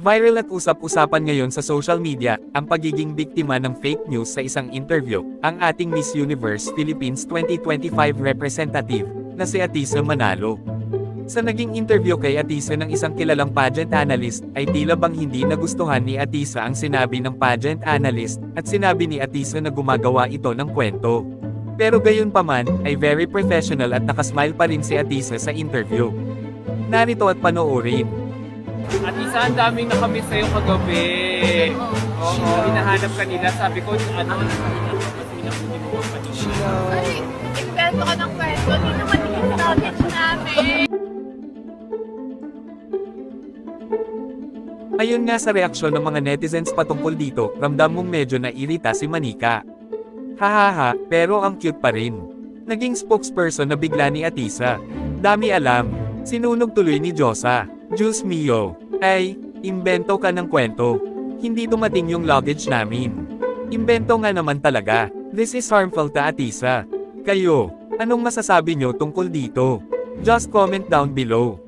Viral at usap-usapan ngayon sa social media, ang pagiging biktima ng fake news sa isang interview, ang ating Miss Universe Philippines 2025 representative, na si Atisa Manalo. Sa naging interview kay Atisa ng isang kilalang pageant analyst, ay tila bang hindi nagustuhan ni Atisa ang sinabi ng pageant analyst, at sinabi ni Atisa na gumagawa ito ng kwento. Pero gayon pa man, ay very professional at nakasmile pa rin si Atisa sa interview. Narito at panoorin. At isa, ang daming nakamiss sa'yo kagabi. Oo, hinahanap kanila. Sabi ko, ano, kasi nakunin mo ang kanina. Ay, invento ka ng kwento. Hindi naman yung luggage namin. Ayon nga sa reaksyon ng mga netizens patungkol dito, ramdam mong medyo nairita si Manika. Hahaha, pero ang cute pa rin. Naging spokesperson na bigla ni Atisa. Dami alam, sinunog tuloy ni Josa. Diyos mio, ay, imbento ka ng kwento. Hindi dumating yung luggage namin. Imbento nga naman talaga. This is harmful to Atisa. Kayo, anong masasabi nyo tungkol dito? Just comment down below.